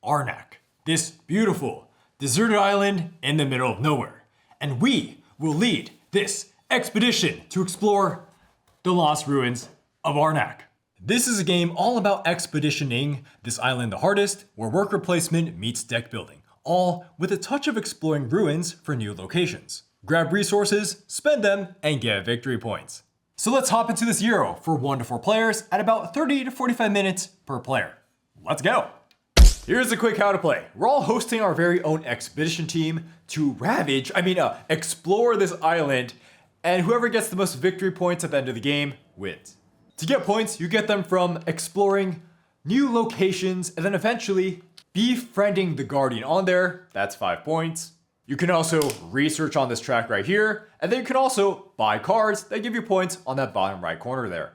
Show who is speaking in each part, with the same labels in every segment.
Speaker 1: Arnak, this beautiful, deserted island in the middle of nowhere. And we will lead this expedition to explore the Lost Ruins of Arnak. This is a game all about expeditioning this island the hardest, where worker placement meets deck building, all with a touch of exploring ruins for new locations. Grab resources, spend them, and get victory points. So let's hop into this Euro for 1 to 4 players at about 30 to 45 minutes per player. Let's go! Here's a quick how to play. We're all hosting our very own expedition team to explore this island, and whoever gets the most victory points at the end of the game wins. To get points, you get them from exploring new locations and then eventually befriending the Guardian on there. That's 5 points. You can also research on this track right here, and then you can also buy cards that give you points on that bottom right corner there.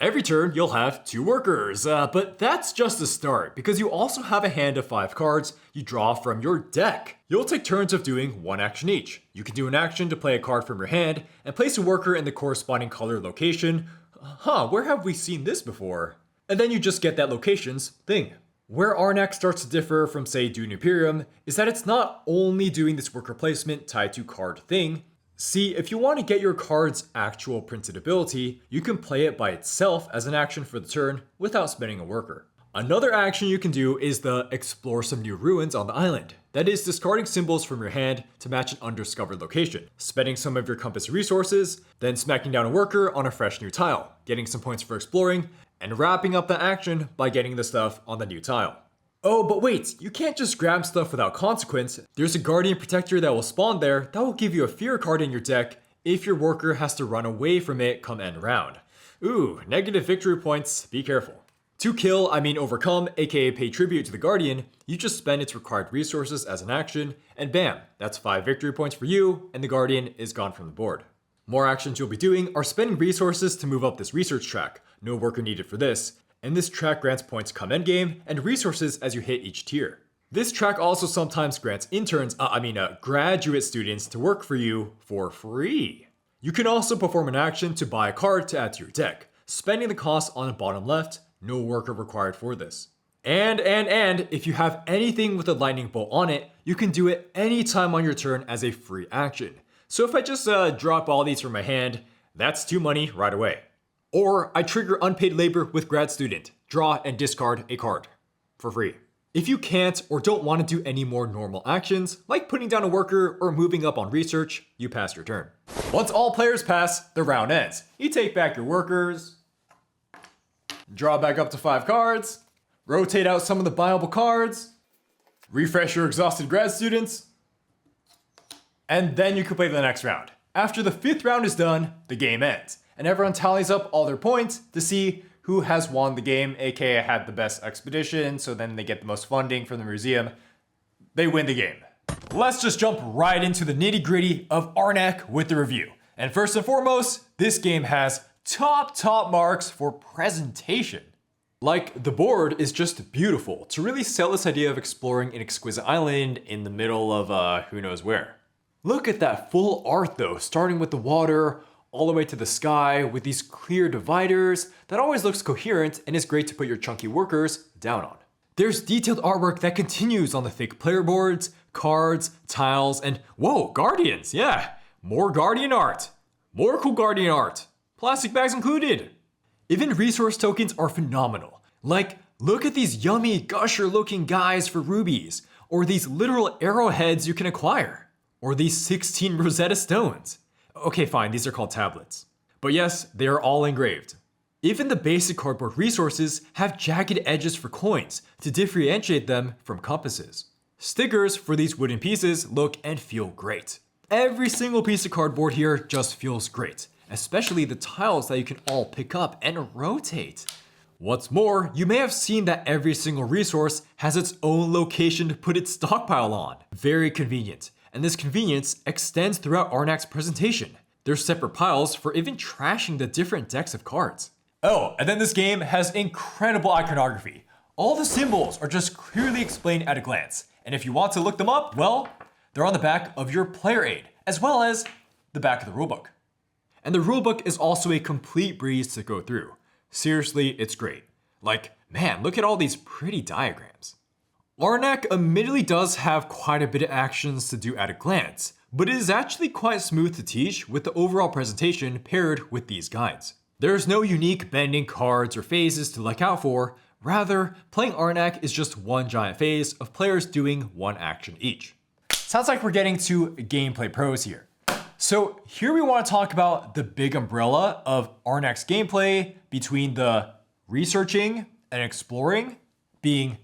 Speaker 1: Every turn, you'll have 2 workers, but that's just the start, because you also have a hand of 5 cards you draw from your deck. You'll take turns of doing 1 action each. You can do an action to play a card from your hand, and place a worker in the corresponding color location. Where have we seen this before? And then you just get that location's thing. Where Arnak starts to differ from, say, Dune Imperium, is that it's not only doing this worker placement tied to card thing. See, if you want to get your card's actual printed ability, you can play it by itself as an action for the turn without spending a worker. Another action you can do is the explore some new ruins on the island. That is discarding symbols from your hand to match an undiscovered location, spending some of your compass resources, then smacking down a worker on a fresh new tile, getting some points for exploring, and wrapping up the action by getting the stuff on the new tile. Oh, but wait, you can't just grab stuff without consequence. There's a Guardian Protector that will spawn there that will give you a fear card in your deck if your worker has to run away from it come end round. Ooh, negative victory points, be careful. To kill, I mean overcome, aka pay tribute to the Guardian, you just spend its required resources as an action, and bam, that's 5 victory points for you, and the Guardian is gone from the board. More actions you'll be doing are spending resources to move up this research track, no worker needed for this, and this track grants points come endgame and resources as you hit each tier. This track also sometimes grants graduate students to work for you for free. You can also perform an action to buy a card to add to your deck, spending the cost on the bottom left, no worker required for this. And if you have anything with a lightning bolt on it, you can do it anytime on your turn as a free action. So if I just drop all these from my hand, that's 2 money right away. Or I trigger unpaid labor with grad student, draw and discard a card for free. If you can't or don't want to do any more normal actions, like putting down a worker or moving up on research, you pass your turn. Once all players pass, the round ends. You take back your workers, draw back up to 5 cards, rotate out some of the buyable cards, refresh your exhausted grad students, and then you can play the next round. After the 5th round is done, the game ends, and everyone tallies up all their points to see who has won the game, aka had the best expedition, so then they get the most funding from the museum. They win the game. Let's just jump right into the nitty-gritty of Arnak with the review. And first and foremost, this game has top marks for presentation. Like, the board is just beautiful to really sell this idea of exploring an exquisite island in the middle of who knows where. Look at that full art though, starting with the water, all the way to the sky with these clear dividers that always looks coherent and is great to put your chunky workers down on. There's detailed artwork that continues on the thick player boards, cards, tiles, and whoa, Guardians, yeah, more Guardian art. More cool Guardian art. Plastic bags included. Even resource tokens are phenomenal. Like, look at these yummy gusher looking guys for rubies, or these literal arrowheads you can acquire, or these 16 Rosetta Stones. Okay, fine, these are called tablets. But yes, they are all engraved. Even the basic cardboard resources have jagged edges for coins to differentiate them from compasses. Stickers for these wooden pieces look and feel great. Every single piece of cardboard here just feels great, especially the tiles that you can all pick up and rotate. What's more, you may have seen that every single resource has its own location to put its stockpile on. Very convenient. And this convenience extends throughout Arnak's presentation. There's separate piles for even trashing the different decks of cards. Oh, and then this game has incredible iconography. All the symbols are just clearly explained at a glance. And if you want to look them up, well, they're on the back of your player aid, as well as the back of the rulebook. And the rulebook is also a complete breeze to go through. Seriously, it's great. Like, man, look at all these pretty diagrams. Arnak admittedly does have quite a bit of actions to do at a glance, but it is actually quite smooth to teach with the overall presentation paired with these guides. There's no unique bending cards or phases to look out for, rather, playing Arnak is just one giant phase of players doing one action each. Sounds like we're getting to gameplay pros here. So here we want to talk about the big umbrella of Arnak's gameplay between the researching and exploring being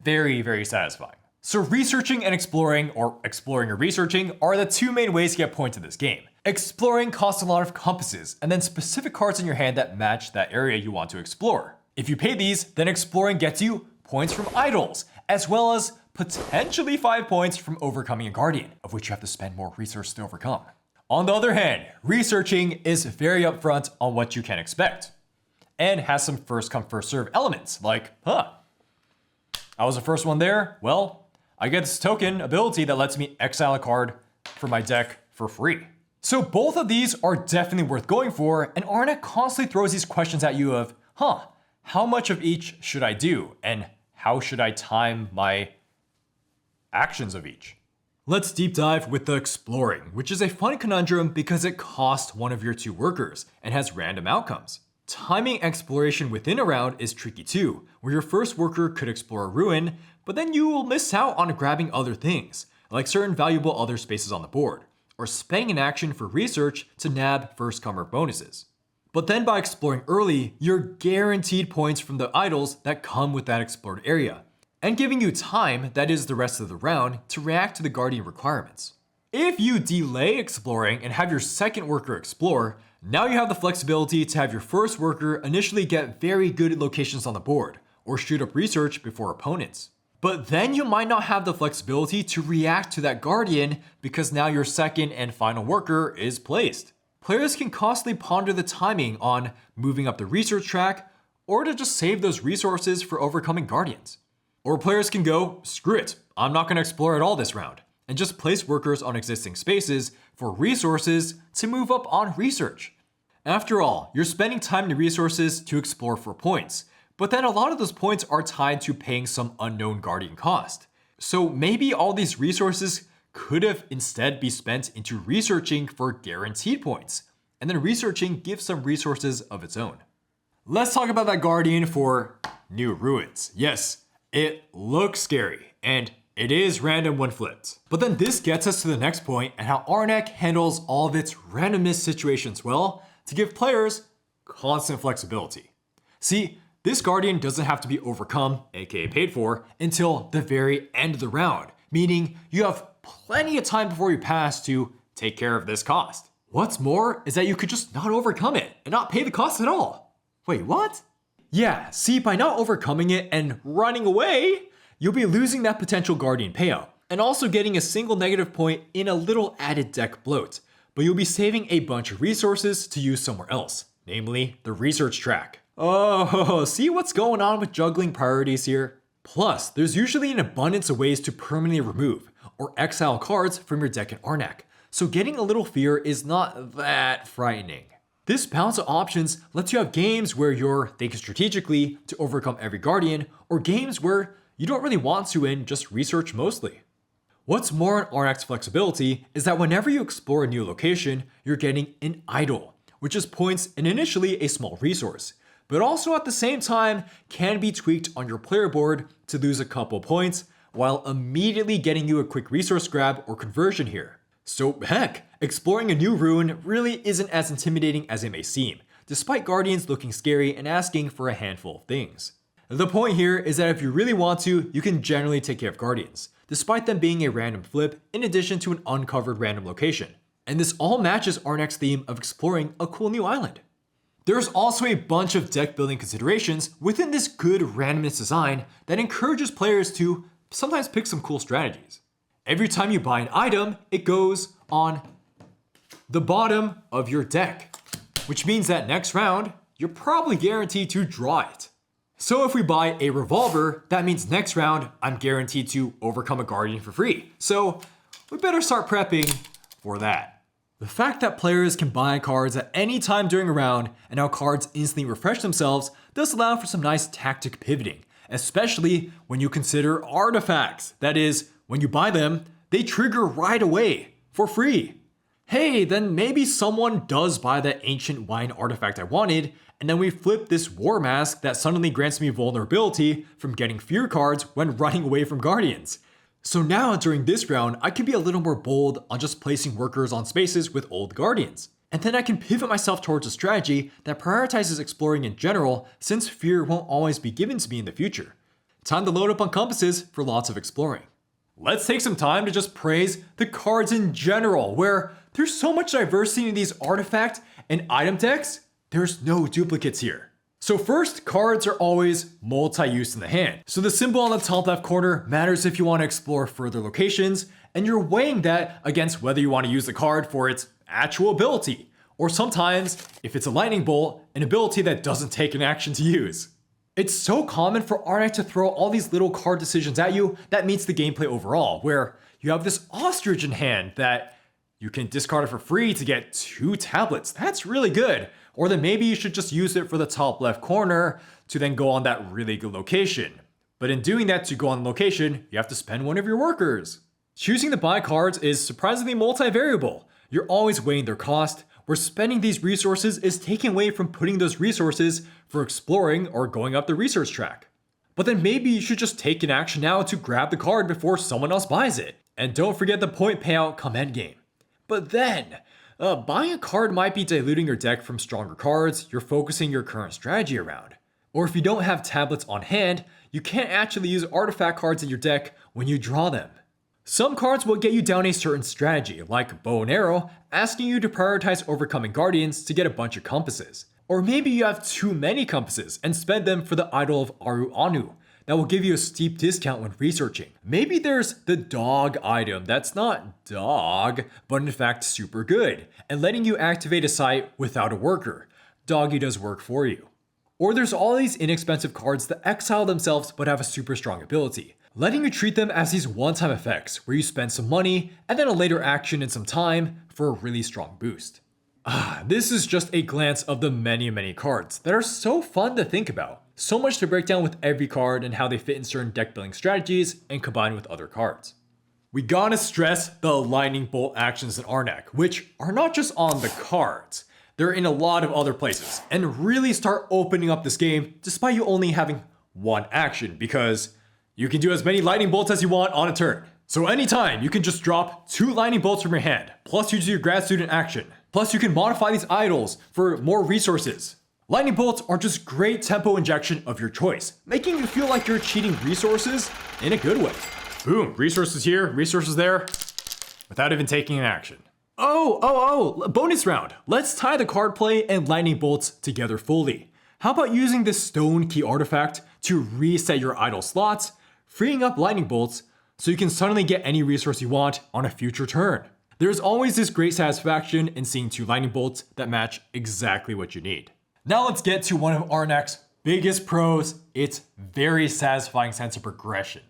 Speaker 1: very, very satisfying. So researching and exploring, or exploring or researching, are the two main ways to get points in this game. Exploring costs a lot of compasses, and then specific cards in your hand that match that area you want to explore. If you pay these, then exploring gets you points from idols, as well as potentially 5 points from overcoming a guardian, of which you have to spend more resources to overcome. On the other hand, researching is very upfront on what you can expect, and has some first come first serve elements, like, I was the first one there, well, I get this token ability that lets me exile a card from my deck for free. So both of these are definitely worth going for, and Arnak constantly throws these questions at you of, how much of each should I do, and how should I time my actions of each? Let's deep dive with the exploring, which is a fun conundrum because it costs one of your 2 workers and has random outcomes. Timing exploration within a round is tricky too, where your first worker could explore a ruin, but then you will miss out on grabbing other things, like certain valuable other spaces on the board, or spending an action for research to nab first comer bonuses. But then by exploring early, you're guaranteed points from the idols that come with that explored area, and giving you time, that is the rest of the round, to react to the guardian requirements. If you delay exploring and have your second worker explore, now you have the flexibility to have your first worker initially get very good locations on the board, or shoot up research before opponents. But then you might not have the flexibility to react to that guardian because now your second and final worker is placed. Players can constantly ponder the timing on moving up the research track, or to just save those resources for overcoming guardians. Or players can go, screw it, I'm not going to explore at all this round, and just place workers on existing spaces for resources to move up on research. After all, you're spending time and resources to explore for points, but then a lot of those points are tied to paying some unknown guardian cost. So maybe all these resources could have instead be spent into researching for guaranteed points, and then researching gives some resources of its own. Let's talk about that guardian for New Ruins. Yes, it looks scary, and it is random when flipped. But then this gets us to the next point and how Arnak handles all of its randomness situations well to give players constant flexibility. See, this guardian doesn't have to be overcome, aka paid for, until the very end of the round, meaning you have plenty of time before you pass to take care of this cost. What's more is that you could just not overcome it and not pay the cost at all. Wait, what? Yeah, see, by not overcoming it and running away, you'll be losing that potential guardian payout, and also getting a single negative point in a little added deck bloat, but you'll be saving a bunch of resources to use somewhere else, namely the research track. Oh, see what's going on with juggling priorities here? Plus, there's usually an abundance of ways to permanently remove or exile cards from your deck in Arnak, so getting a little fear is not that frightening. This balance of options lets you have games where you're thinking strategically to overcome every guardian, or games where you don't really want to and just research mostly. What's more on Arnak's flexibility is that whenever you explore a new location, you're getting an idol, which is points and initially a small resource, but also at the same time can be tweaked on your player board to lose a couple points while immediately getting you a quick resource grab or conversion here. So heck, exploring a new ruin really isn't as intimidating as it may seem, despite guardians looking scary and asking for a handful of things. The point here is that if you really want to, you can generally take care of guardians, despite them being a random flip in addition to an uncovered random location. And this all matches Arnak's theme of exploring a cool new island. There's also a bunch of deck building considerations within this good randomness design that encourages players to sometimes pick some cool strategies. Every time you buy an item, it goes on the bottom of your deck, which means that next round, you're probably guaranteed to draw it. So if we buy a revolver, that means next round, I'm guaranteed to overcome a guardian for free. So we better start prepping for that. The fact that players can buy cards at any time during a round and how cards instantly refresh themselves does allow for some nice tactic pivoting, especially when you consider artifacts. That is, when you buy them, they trigger right away for free. Hey, then maybe someone does buy that ancient wine artifact I wanted, and then we flip this war mask that suddenly grants me vulnerability from getting fear cards when running away from guardians. So now during this round, I can be a little more bold on just placing workers on spaces with old guardians. And then I can pivot myself towards a strategy that prioritizes exploring in general, since fear won't always be given to me in the future. Time to load up on compasses for lots of exploring. Let's take some time to just praise the cards in general, where there's so much diversity in these artifact and item decks, there's no duplicates here. So first, cards are always multi-use in the hand. So the symbol on the top left corner matters if you want to explore further locations, and you're weighing that against whether you want to use the card for its actual ability, or sometimes, if it's a lightning bolt, an ability that doesn't take an action to use. It's so common for Arnak to throw all these little card decisions at you that meets the gameplay overall, where you have this ostrich in hand that you can discard it for free to get 2 tablets. That's really good. Or then maybe you should just use it for the top left corner to then go on that really good location. But in doing that to go on the location, you have to spend one of your workers. Choosing to buy cards is surprisingly multivariable. You're always weighing their cost, where spending these resources is taken away from putting those resources for exploring or going up the research track. But then maybe you should just take an action now to grab the card before someone else buys it. And don't forget the point payout come endgame. But then, buying a card might be diluting your deck from stronger cards you're focusing your current strategy around. Or if you don't have tablets on hand, you can't actually use artifact cards in your deck when you draw them. Some cards will get you down a certain strategy, like bow and arrow, asking you to prioritize overcoming guardians to get a bunch of compasses. Or maybe you have too many compasses and spend them for the idol of Aru Anu that will give you a steep discount when researching. Maybe there's the dog item that's not dog, but in fact super good, and letting you activate a site without a worker. Doggy does work for you. Or there's all these inexpensive cards that exile themselves but have a super strong ability, letting you treat them as these one-time effects where you spend some money and then a later action and some time for a really strong boost. This is just a glance of the many cards that are so fun to think about. So much to break down with every card and how they fit in certain deck building strategies and combine with other cards. We gotta stress the lightning bolt actions in Arnak, which are not just on the cards. They're in a lot of other places, and really start opening up this game despite you only having one action, because you can do as many lightning bolts as you want on a turn. So anytime, you can just drop 2 lightning bolts from your hand, plus you do your grad student action. Plus you can modify these idols for more resources. Lightning bolts are just great tempo injection of your choice, making you feel like you're cheating resources in a good way. Boom, resources here, resources there, without even taking an action. Bonus round. Let's tie the card play and lightning bolts together fully. How about using this stone key artifact to reset your idle slots, freeing up lightning bolts so you can suddenly get any resource you want on a future turn. There's always this great satisfaction in seeing 2 lightning bolts that match exactly what you need. Now let's get to one of Arnak's biggest pros, its very satisfying sense of progression.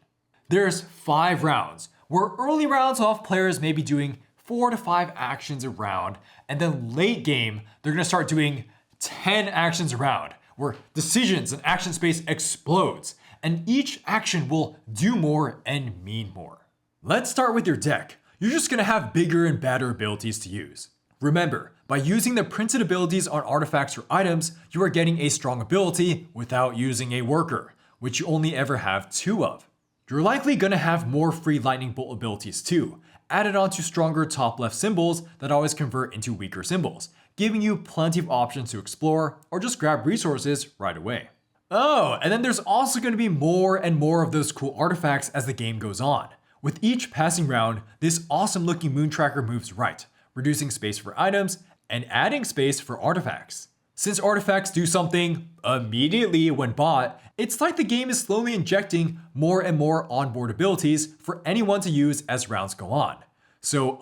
Speaker 1: There's 5 rounds, where early rounds off players may be doing 4 to 5 actions a round, and then late game, they're gonna start doing 10 actions a round, where decisions and action space explodes, and each action will do more and mean more. Let's start with your deck. You're just gonna have bigger and badder abilities to use. Remember, by using the printed abilities on artifacts or items, you are getting a strong ability without using a worker, which you only ever have 2 of. You're likely gonna have more free lightning bolt abilities too, added onto stronger top left symbols that always convert into weaker symbols, giving you plenty of options to explore or just grab resources right away. And then there's also gonna be more and more of those cool artifacts as the game goes on. With each passing round, this awesome looking moon tracker moves right, reducing space for items and adding space for artifacts. Since artifacts do something immediately when bought, it's like the game is slowly injecting more and more onboard abilities for anyone to use as rounds go on. So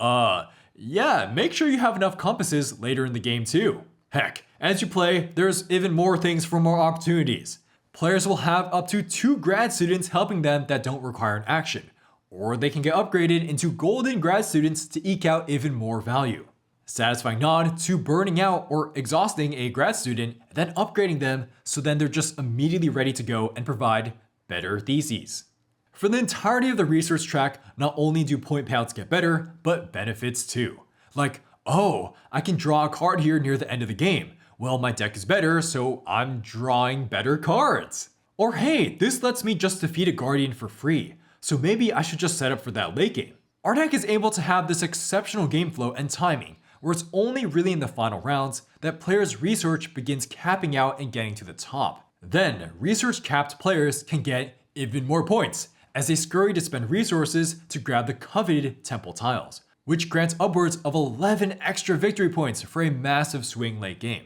Speaker 1: make sure you have enough compasses later in the game too. Heck, as you play, there's even more things for more opportunities. Players will have up to 2 grad students helping them that don't require an action, or they can get upgraded into golden grad students to eke out even more value. Satisfying nod to burning out or exhausting a grad student, then upgrading them so then they're just immediately ready to go and provide better theses. For the entirety of the research track, not only do point payouts get better, but benefits too. Like, oh, I can draw a card here near the end of the game. Well, my deck is better, so I'm drawing better cards. Or hey, this lets me just defeat a guardian for free, so maybe I should just set up for that late game. Arnak is able to have this exceptional game flow and timing, where it's only really in the final rounds that players' research begins capping out and getting to the top. Then, research capped players can get even more points, as they scurry to spend resources to grab the coveted temple tiles, which grants upwards of 11 extra victory points for a massive swing late game.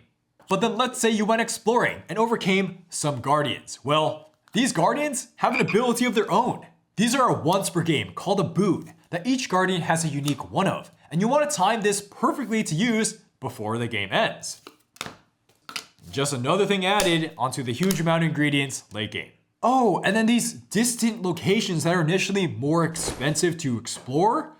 Speaker 1: But then let's say you went exploring and overcame some guardians. Well, these guardians have an ability of their own. These are a once per game called a boon that each guardian has a unique one of, and you want to time this perfectly to use before the game ends. Just another thing added onto the huge amount of ingredients late game. Oh, and then these distant locations that are initially more expensive to explore,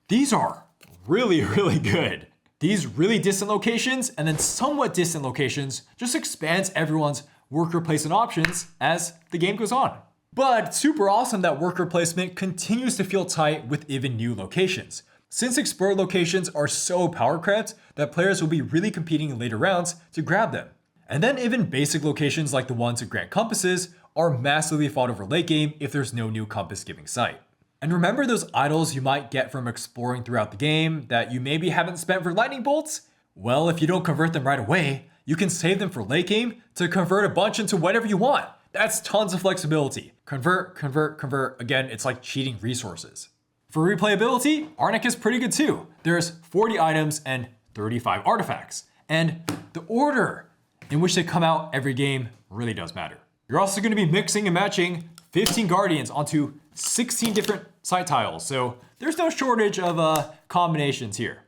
Speaker 1: these are really, really good. These really distant locations and then somewhat distant locations just expands everyone's worker placement options as the game goes on. But super awesome that worker placement continues to feel tight with even new locations, since explored locations are so power cramped that players will be really competing in later rounds to grab them. And then even basic locations like the ones that grant compasses are massively fought over late game if there's no new compass giving site. And remember those idols you might get from exploring throughout the game that you maybe haven't spent for lightning bolts? Well, if you don't convert them right away, you can save them for late game to convert a bunch into whatever you want. That's tons of flexibility. Convert, convert, convert. Again, it's like cheating resources. For replayability, Arnak is pretty good too. There's 40 items and 35 artifacts. And the order in which they come out every game really does matter. You're also going to be mixing and matching 15 guardians onto 16 different site tiles, so there's no shortage of combinations here.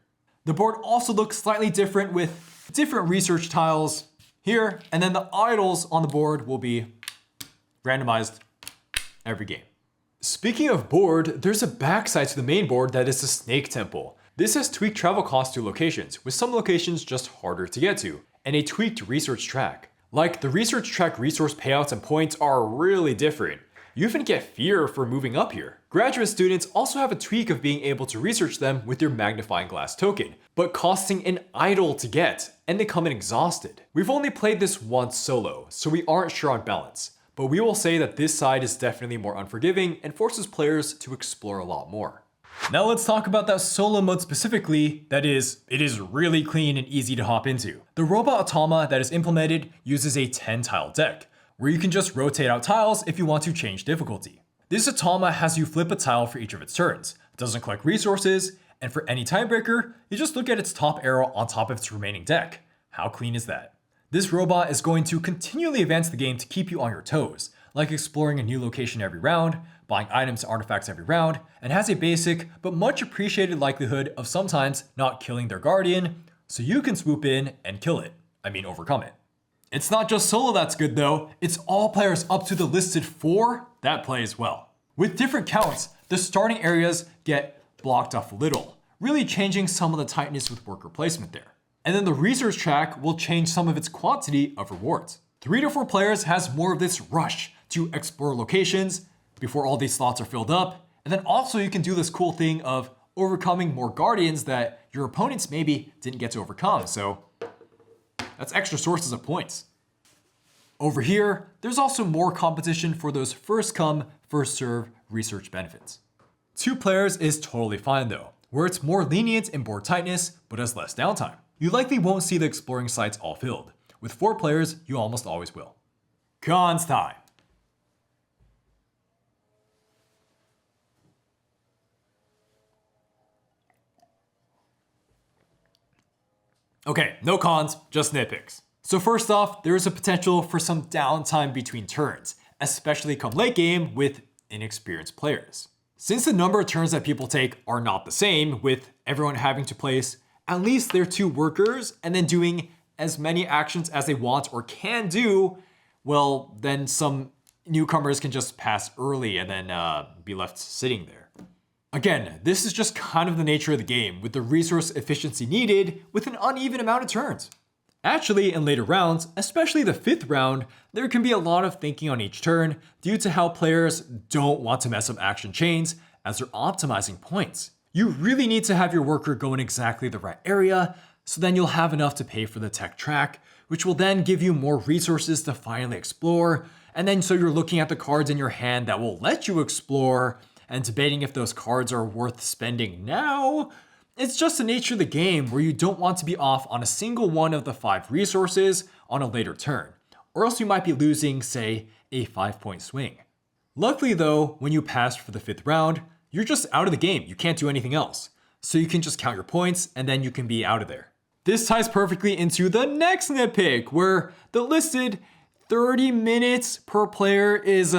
Speaker 1: The board also looks slightly different with different research tiles here, and then the idols on the board will be randomized every game. Speaking of board, there's a backside to the main board that is the Snake Temple. This has tweaked travel costs to locations, with some locations just harder to get to, and a tweaked research track. Like, the research track resource payouts and points are really different. You even get fear for moving up here. Graduate students also have a tweak of being able to research them with their magnifying glass token, but costing an idol to get, and they come in exhausted. We've only played this once solo, so we aren't sure on balance, but we will say that this side is definitely more unforgiving and forces players to explore a lot more. Now let's talk about that solo mode specifically. That is, it is really clean and easy to hop into. The robot automa that is implemented uses a 10 tile deck, where you can just rotate out tiles if you want to change difficulty. This automa has you flip a tile for each of its turns, doesn't collect resources, and for any tiebreaker, you just look at its top arrow on top of its remaining deck. How clean is that? This robot is going to continually advance the game to keep you on your toes, like exploring a new location every round, buying items and artifacts every round, and has a basic but much appreciated likelihood of sometimes not killing their guardian, so you can swoop in and kill it. Overcome it. It's not just solo that's good though, it's all players up to the listed 4 that plays well. With different counts, the starting areas get blocked off a little, really changing some of the tightness with worker placement there. And then the research track will change some of its quantity of rewards. 3 to 4 players has more of this rush to explore locations before all these slots are filled up. And then also you can do this cool thing of overcoming more guardians that your opponents maybe didn't get to overcome. So that's extra sources of points. Over here, there's also more competition for those first come, first serve research benefits. 2 players is totally fine though, where it's more lenient in board tightness, but has less downtime. You likely won't see the exploring sites all filled. With 4 players, you almost always will. Cons time. Okay, no cons, just nitpicks. So first off, there is a potential for some downtime between turns, especially come late game with inexperienced players. Since the number of turns that people take are not the same, with everyone having to place at least their 2 workers and then doing as many actions as they want or can do, well, then some newcomers can just pass early and then be left sitting there. Again, this is just kind of the nature of the game, with the resource efficiency needed with an uneven amount of turns. Actually, in later rounds, especially the 5th round, there can be a lot of thinking on each turn due to how players don't want to mess up action chains as they're optimizing points. You really need to have your worker go in exactly the right area, so then you'll have enough to pay for the tech track, which will then give you more resources to finally explore, and then so you're looking at the cards in your hand that will let you explore, and debating if those cards are worth spending now. It's just the nature of the game where you don't want to be off on a single one of the 5 resources on a later turn, or else you might be losing, say, a 5-point swing. Luckily though, when you pass for the 5th round, you're just out of the game, you can't do anything else. So you can just count your points and then you can be out of there. This ties perfectly into the next nitpick, where the listed 30 minutes per player is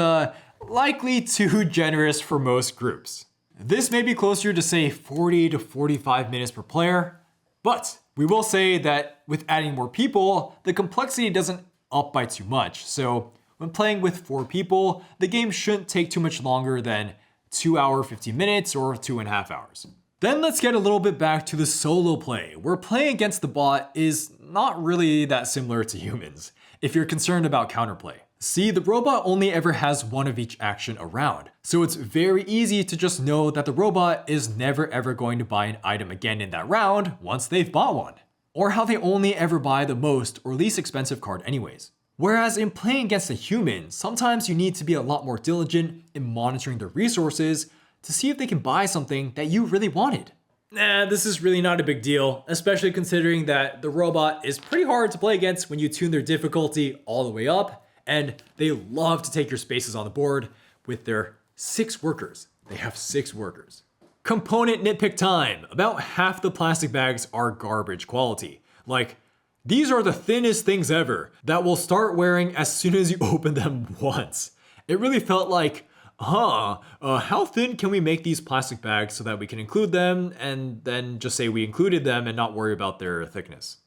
Speaker 1: likely too generous for most groups. This may be closer to say 40 to 45 minutes per player, but we will say that with adding more people, the complexity doesn't up by too much. So when playing with 4 people, the game shouldn't take too much longer than 2 hours, 15 minutes or 2.5 hours. Then let's get a little bit back to the solo play, where playing against the bot is not really that similar to humans, if you're concerned about counterplay. See, the robot only ever has one of each action around, so it's very easy to just know that the robot is never ever going to buy an item again in that round once they've bought one, or how they only ever buy the most or least expensive card anyways. Whereas in playing against a human, sometimes you need to be a lot more diligent in monitoring their resources to see if they can buy something that you really wanted. This is really not a big deal, especially considering that the robot is pretty hard to play against when you tune their difficulty all the way up, and they love to take your spaces on the board with their 6 workers. They have 6 workers. Component nitpick time. About half the plastic bags are garbage quality. Like, these are the thinnest things ever that will start wearing as soon as you open them once. It really felt like, how thin can we make these plastic bags so that we can include them and then just say we included them and not worry about their thickness.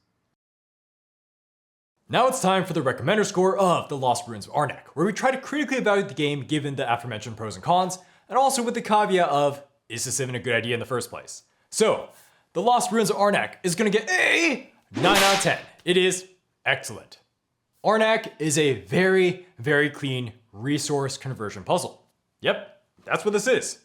Speaker 1: Now it's time for the recommender score of The Lost Ruins of Arnak, where we try to critically evaluate the game given the aforementioned pros and cons, and also with the caveat of, is this even a good idea in the first place? So, The Lost Ruins of Arnak is gonna get a 9 out of 10. It is excellent. Arnak is a very, very clean resource conversion puzzle. Yep, that's what this is.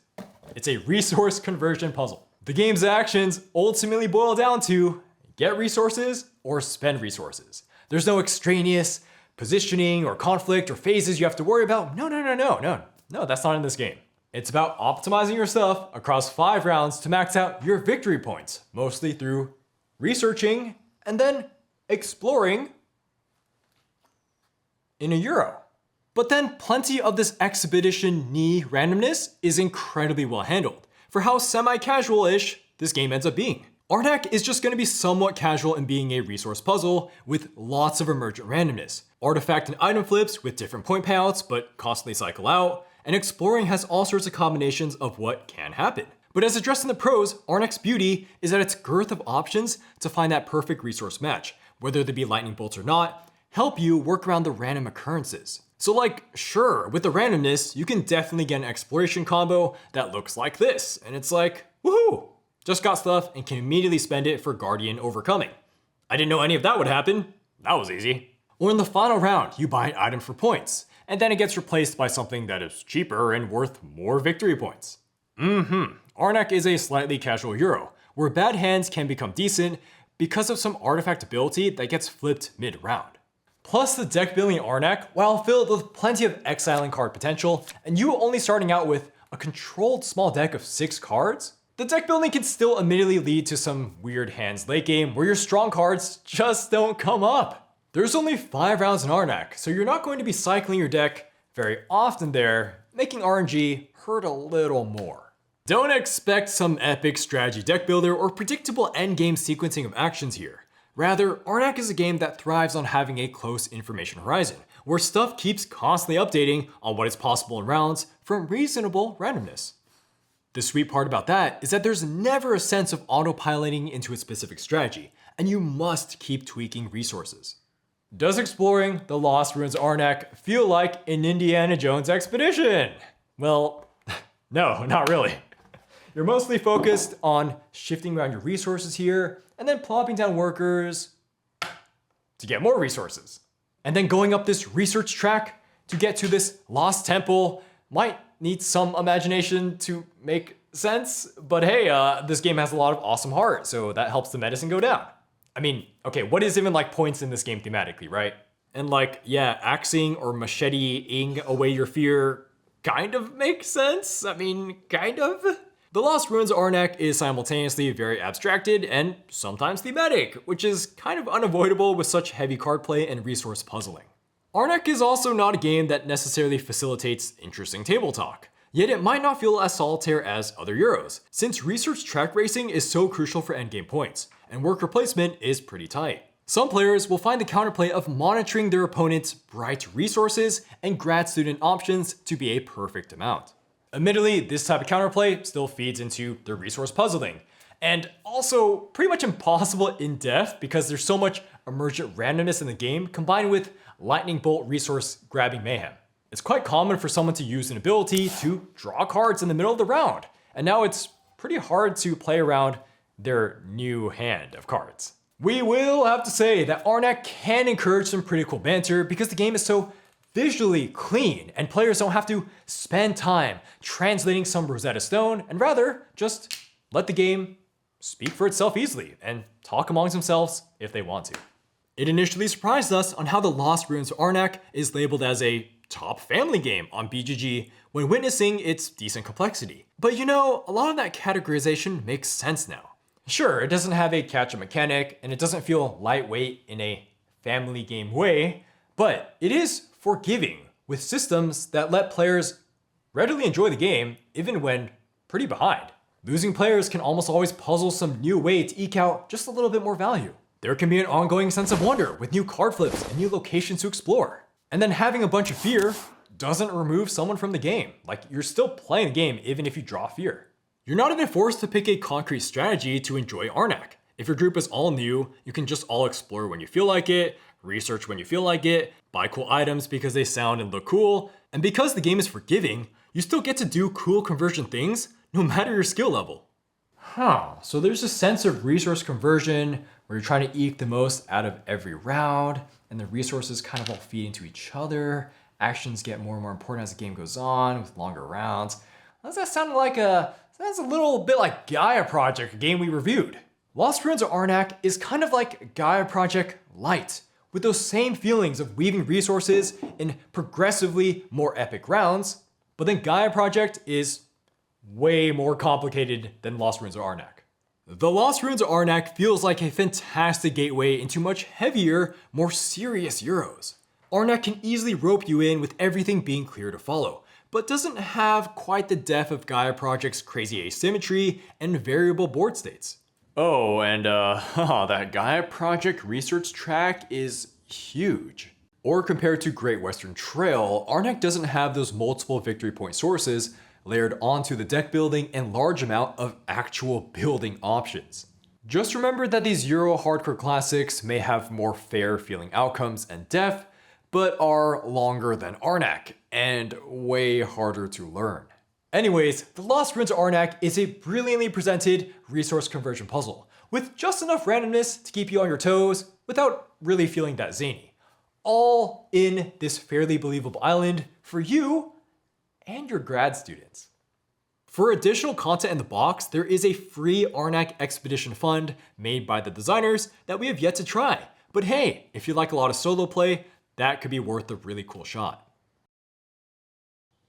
Speaker 1: It's a resource conversion puzzle. The game's actions ultimately boil down to get resources or spend resources. There's no extraneous positioning or conflict or phases you have to worry about. No, that's not in this game. It's about optimizing your stuff across 5 rounds to max out your victory points, mostly through researching and then exploring in a Euro. But then plenty of this expedition-y randomness is incredibly well handled for how semi-casual-ish this game ends up being. Arnak is just going to be somewhat casual in being a resource puzzle with lots of emergent randomness, artifact and item flips with different point payouts but constantly cycle out, and exploring has all sorts of combinations of what can happen. But as addressed in the pros, Arnak's beauty is that its girth of options to find that perfect resource match, whether they be lightning bolts or not, help you work around the random occurrences. So like, sure, with the randomness, you can definitely get an exploration combo that looks like this, and it's like, woohoo! Just got stuff and can immediately spend it for Guardian Overcoming. I didn't know any of that would happen. That was easy. Or in the final round, you buy an item for points, and then it gets replaced by something that is cheaper and worth more victory points. Arnak is a slightly casual Euro, where bad hands can become decent because of some artifact ability that gets flipped mid-round. Plus the deck building in Arnak, while filled with plenty of exiling card potential, and you only starting out with a controlled small deck of 6 cards, the deck building can still immediately lead to some weird hands late game where your strong cards just don't come up. There's only 5 rounds in Arnak, so you're not going to be cycling your deck very often there, making RNG hurt a little more. Don't expect some epic strategy deck builder or predictable endgame sequencing of actions here. Rather, Arnak is a game that thrives on having a close information horizon, where stuff keeps constantly updating on what is possible in rounds from reasonable randomness. The sweet part about that is that there's never a sense of autopiloting into a specific strategy, and you must keep tweaking resources. Does exploring the Lost Ruins of Arnak feel like an Indiana Jones expedition? Well, no, not really. You're mostly focused on shifting around your resources here, and then plopping down workers, to get more resources. And then going up this research track to get to this lost temple might need some imagination to make sense, but hey, this game has a lot of awesome heart, so that helps the medicine go down. I mean, okay, what is even like points in this game thematically, right? And like, yeah, axing or macheteing away your fear kind of makes sense. I mean, kind of. The Lost Ruins of Arnak is simultaneously very abstracted and sometimes thematic, which is kind of unavoidable with such heavy card play and resource puzzling. Arnak is also not a game that necessarily facilitates interesting table talk, yet it might not feel as solitaire as other Euros, since research track racing is so crucial for endgame points, and worker placement is pretty tight. Some players will find the counterplay of monitoring their opponent's bright resources and grad student options to be a perfect amount. Admittedly, this type of counterplay still feeds into the resource puzzling, and also pretty much impossible in depth because there's so much emergent randomness in the game combined with lightning bolt resource grabbing mayhem. It's quite common for someone to use an ability to draw cards in the middle of the round, and now it's pretty hard to play around their new hand of cards. We will have to say that Arnak can encourage some pretty cool banter because the game is so visually clean and players don't have to spend time translating some Rosetta Stone and rather just let the game speak for itself easily and talk amongst themselves if they want to. It initially surprised us on how the Lost Ruins of Arnak is labeled as a top family game on BGG when witnessing its decent complexity. But you know, a lot of that categorization makes sense now. Sure, it doesn't have a catch-up mechanic and it doesn't feel lightweight in a family game way, but it is forgiving with systems that let players readily enjoy the game even when pretty behind. Losing players can almost always puzzle some new way to eke out just a little bit more value. There can be an ongoing sense of wonder with new card flips and new locations to explore. And then having a bunch of fear doesn't remove someone from the game. Like, you're still playing the game even if you draw fear. You're not even forced to pick a concrete strategy to enjoy Arnak. If your group is all new, you can just all explore when you feel like it, research when you feel like it, buy cool items because they sound and look cool, and because the game is forgiving, you still get to do cool conversion things no matter your skill level. So there's a sense of resource conversion where you're trying to eke the most out of every round, and the resources kind of all feed into each other. Actions get more and more important as the game goes on with longer rounds. Does that sound like sounds a little bit like Gaia Project, a game we reviewed. Lost Ruins of Arnak is kind of like Gaia Project Light, with those same feelings of weaving resources in progressively more epic rounds, but then Gaia Project is way more complicated than Lost Ruins of Arnak. The Lost Ruins of Arnak feels like a fantastic gateway into much heavier, more serious Euros. Arnak can easily rope you in with everything being clear to follow, but doesn't have quite the depth of Gaia Project's crazy asymmetry and variable board states. Oh, and that Gaia Project research track is huge. Or compared to Great Western Trail, Arnak doesn't have those multiple victory point sources layered onto the deck building and large amount of actual building options. Just remember that these Euro hardcore classics may have more fair feeling outcomes and depth, but are longer than Arnak and way harder to learn. Anyways, the Lost Ruins of Arnak is a brilliantly presented resource conversion puzzle with just enough randomness to keep you on your toes without really feeling that zany. All in this fairly believable island for you and your grad students. For additional content in the box, there is a free Arnak Expedition Fund made by the designers that we have yet to try. But hey, if you like a lot of solo play, that could be worth a really cool shot.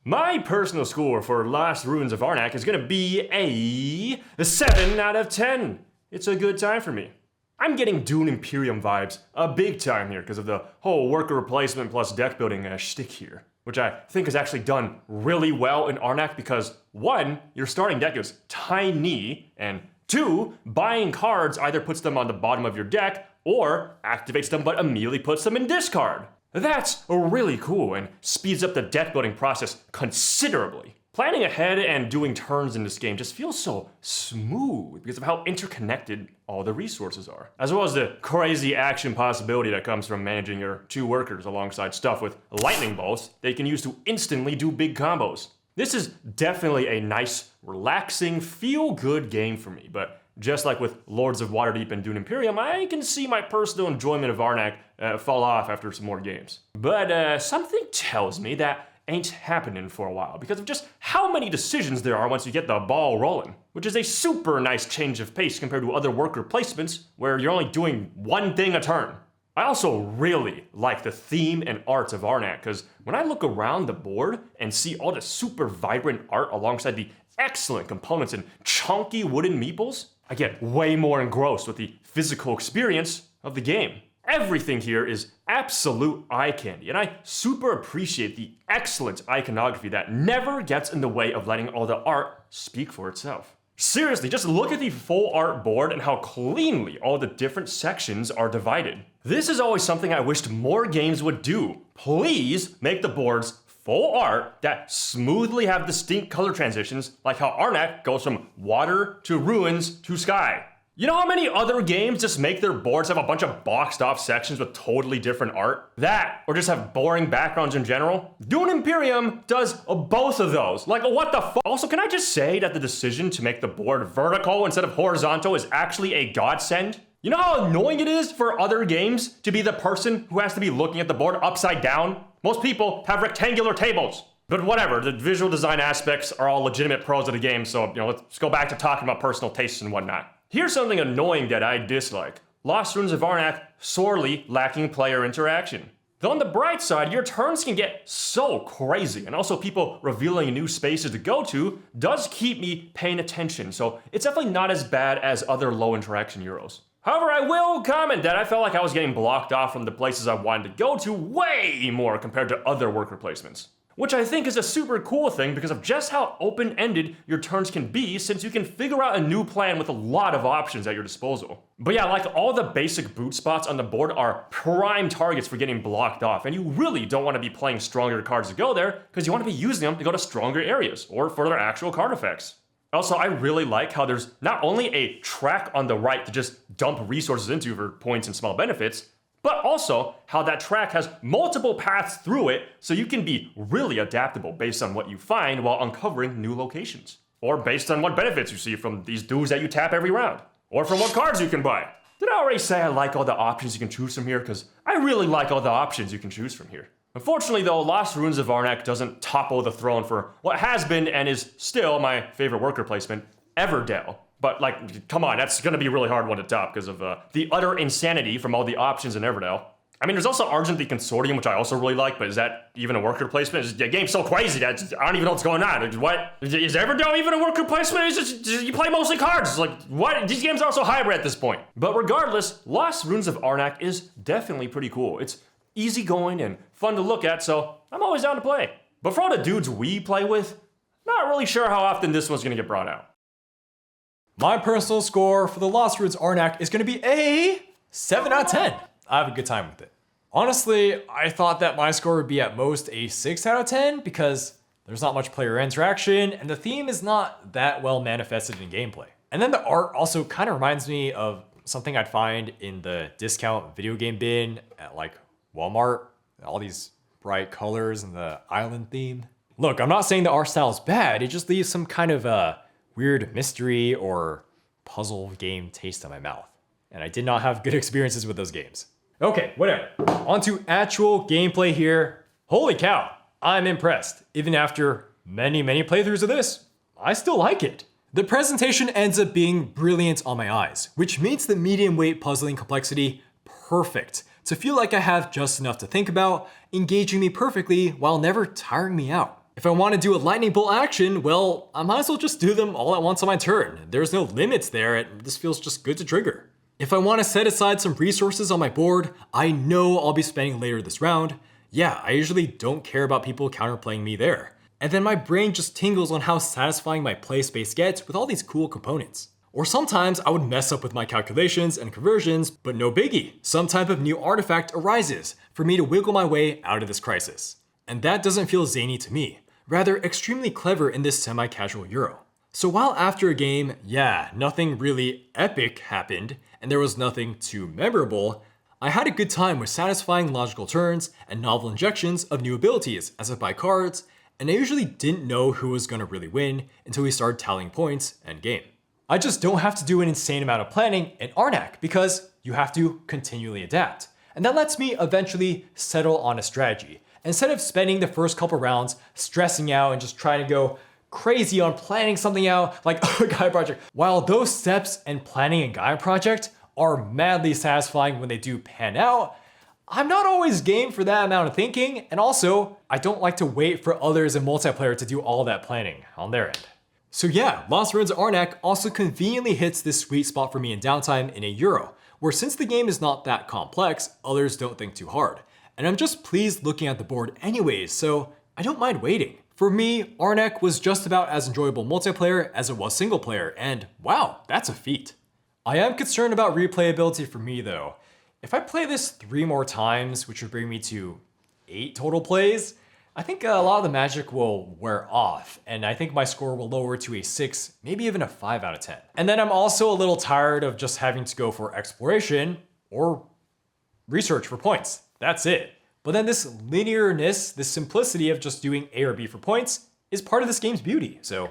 Speaker 2: My personal score for Lost Ruins of Arnak is gonna be a 7 out of 10. It's a good time for me. I'm getting Dune Imperium vibes big time here because of the whole worker replacement plus deck building shtick here, which I think is actually done really well in Arnak because 1, your starting deck is tiny, and 2, buying cards either puts them on the bottom of your deck or activates them but immediately puts them in discard. That's really cool and speeds up the deck building process considerably. Planning ahead and doing turns in this game just feels so smooth because of how interconnected all the resources are, as well as the crazy action possibility that comes from managing your 2 workers alongside stuff with lightning bolts they can use to instantly do big combos. This is definitely a nice, relaxing, feel-good game for me, but just like with Lords of Waterdeep and Dune Imperium, I can see my personal enjoyment of Arnak fall off after some more games. But something tells me that ain't happening for a while because of just how many decisions there are once you get the ball rolling, which is a super nice change of pace compared to other worker placements where you're only doing one thing a turn. I also really like the theme and art of Arnak because when I look around the board and see all the super vibrant art alongside the excellent components and chunky wooden meeples, I get way more engrossed with the physical experience of the game. Everything here is absolute eye candy, and I super appreciate the excellent iconography that never gets in the way of letting all the art speak for itself. Seriously, just look at the full art board and how cleanly all the different sections are divided. This is always something I wished more games would do. Please make the boards full art that smoothly have distinct color transitions, like how Arnak goes from water to ruins to sky. You know how many other games just make their boards have a bunch of boxed off sections with totally different art? That, or just have boring backgrounds in general? Dune Imperium does both of those. Like, what the fuck? Also, can I just say that the decision to make the board vertical instead of horizontal is actually a godsend? You know how annoying it is for other games to be the person who has to be looking at the board upside down? Most people have rectangular tables. But whatever, the visual design aspects are all legitimate pros of the game, so, let's go back to talking about personal tastes and whatnot. Here's something annoying that I dislike. Lost Ruins of Arnak sorely lacking player interaction. Though on the bright side, your turns can get so crazy, and also people revealing new spaces to go to does keep me paying attention, so it's definitely not as bad as other low interaction Euros. However, I will comment that I felt like I was getting blocked off from the places I wanted to go to way more compared to other work replacements. Which I think is a super cool thing because of just how open-ended your turns can be since you can figure out a new plan with a lot of options at your disposal. But yeah, like all the basic boot spots on the board are prime targets for getting blocked off, and you really don't want to be playing stronger cards to go there because you want to be using them to go to stronger areas or for their actual card effects. Also, I really like how there's not only a track on the right to just dump resources into for points and small benefits, but also how that track has multiple paths through it so you can be really adaptable based on what you find while uncovering new locations. Or based on what benefits you see from these dudes that you tap every round. Or from what cards you can buy. Did I already say I like all the options you can choose from here? Because I really like all the options you can choose from here. Unfortunately though, Lost Ruins of Arnak doesn't topple the throne for what has been and is still my favorite worker placement, Everdell. But come on, that's gonna be a really hard one to top because of the utter insanity from all the options in Everdell. I mean, there's also Argent the Consortium, which I also really like, but is that even a worker placement? The game's so crazy that I don't even know what's going on. What? Is Everdell even a worker placement? It's just, you play mostly cards. What? These games are also hybrid at this point. But regardless, Lost Ruins of Arnak is definitely pretty cool. It's easygoing and fun to look at, so I'm always down to play. But for all the dudes we play with, not really sure how often this one's gonna get brought out.
Speaker 1: My personal score for the Lost Ruins Arnak is going to be a 7 out of 10. I have a good time with it. Honestly, I thought that my score would be at most a 6 out of 10 because there's not much player interaction and the theme is not that well manifested in gameplay. And then the art also kind of reminds me of something I'd find in the discount video game bin at Walmart. All these bright colors and the island theme. Look, I'm not saying the art style is bad, it just leaves some kind of weird mystery or puzzle game taste in my mouth. And I did not have good experiences with those games. Okay, whatever. On to actual gameplay here. Holy cow, I'm impressed. Even after many playthroughs of this, I still like it. The presentation ends up being brilliant on my eyes, which makes the medium weight puzzling complexity perfect to feel like I have just enough to think about, engaging me perfectly while never tiring me out. If I want to do a lightning bolt action, well, I might as well just do them all at once on my turn. There's no limits there, this feels just good to trigger. If I want to set aside some resources on my board, I know I'll be spending later this round. Yeah, I usually don't care about people counterplaying me there. And then my brain just tingles on how satisfying my play space gets with all these cool components. Or sometimes I would mess up with my calculations and conversions, but no biggie. Some type of new artifact arises for me to wiggle my way out of this crisis. And that doesn't feel zany to me, rather extremely clever in this semi-casual Euro. So while after a game, yeah, nothing really epic happened, and there was nothing too memorable, I had a good time with satisfying logical turns and novel injections of new abilities as I buy cards, and I usually didn't know who was gonna really win until we started tallying points end game. I just don't have to do an insane amount of planning in Arnak because you have to continually adapt. And that lets me eventually settle on a strategy. Instead of spending the first couple rounds stressing out and just trying to go crazy on planning something out like a Gaia project. While those steps and planning a Gaia project are madly satisfying when they do pan out, I'm not always game for that amount of thinking, and also, I don't like to wait for others in multiplayer to do all that planning on their end. So yeah, Lost Ruins of Arnak also conveniently hits this sweet spot for me in downtime in a Euro, where since the game is not that complex, others don't think too hard. And I'm just pleased looking at the board anyways, so I don't mind waiting. For me, Arnak was just about as enjoyable multiplayer as it was single player, and wow, that's a feat. I am concerned about replayability for me though. If I play this 3 more times, which would bring me to 8 total plays, I think a lot of the magic will wear off, and I think my score will lower to a 6, maybe even a 5 out of 10. And then I'm also a little tired of just having to go for exploration or research for points. That's it. But then this linearness, this simplicity of just doing A or B for points is part of this game's beauty, so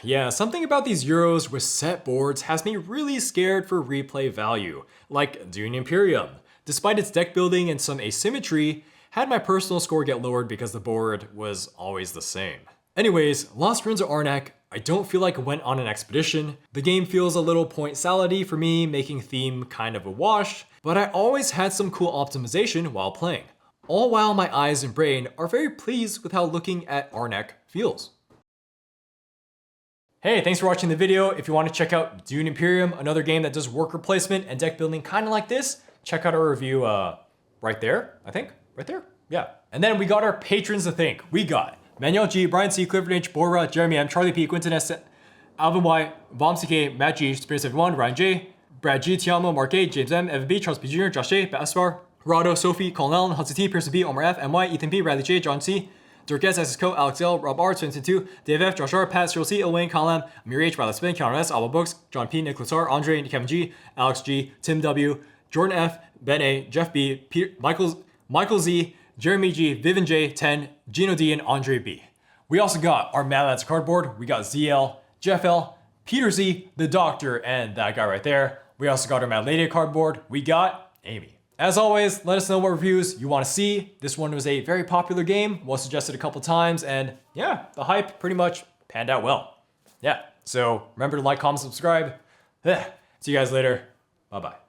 Speaker 1: yeah, something about these Euros with set boards has me really scared for replay value, like Dune Imperium. Despite its deck building and some asymmetry, had my personal score get lowered because the board was always the same. Anyways, Lost Ruins of Arnak, I don't feel like I went on an expedition. The game feels a little point salad-y for me, making theme kind of a wash, but I always had some cool optimization while playing. All while my eyes and brain are very pleased with how looking at Arnak feels. Hey, thanks for watching the video. If you want to check out Dune Imperium, another game that does worker placement and deck building kind of like this, check out our review right there, I think. Right there? Yeah. And then we got our patrons to thank. We got Manuel G, Brian C, Clifford H, Bora, Jeremy M, Charlie P, Quinton S, Alvin Y, Vom CK, Matt G, Spirit 71, Ryan J, Brad G, Tiamo, Mark A, James M, Evan B, Charles P Jr., Josh J, Baspar, Rado, Sophie, Colin Allen, Hudson T, Pearson B, Omar F, MY, Ethan P, Bradley J, John C, Dirk S, Access Co, Alex L, Rob R, Spencer 2, Dave F, Josh R, Pat, Cyril C, Elwayne, Colin M, Amir H, Riley Spin, Keanu S, Alba Books, John P, Nicholas R, Andre, Kevin G, Alex G, Tim W, Jordan F, Ben A, Jeff B, Peter, Michael Z, Jeremy G, Vivian J, 10, Gino D, and Andre B. We also got our Mad Lads cardboard. We got ZL, Jeff L, Peter Z, the Doctor, and that guy right there. We also got our Mad Lady cardboard. We got Amy. As always, let us know what reviews you want to see. This one was a very popular game, was suggested a couple times, and yeah, the hype pretty much panned out well. Yeah, so remember to like, comment, subscribe. See you guys later. Bye-bye.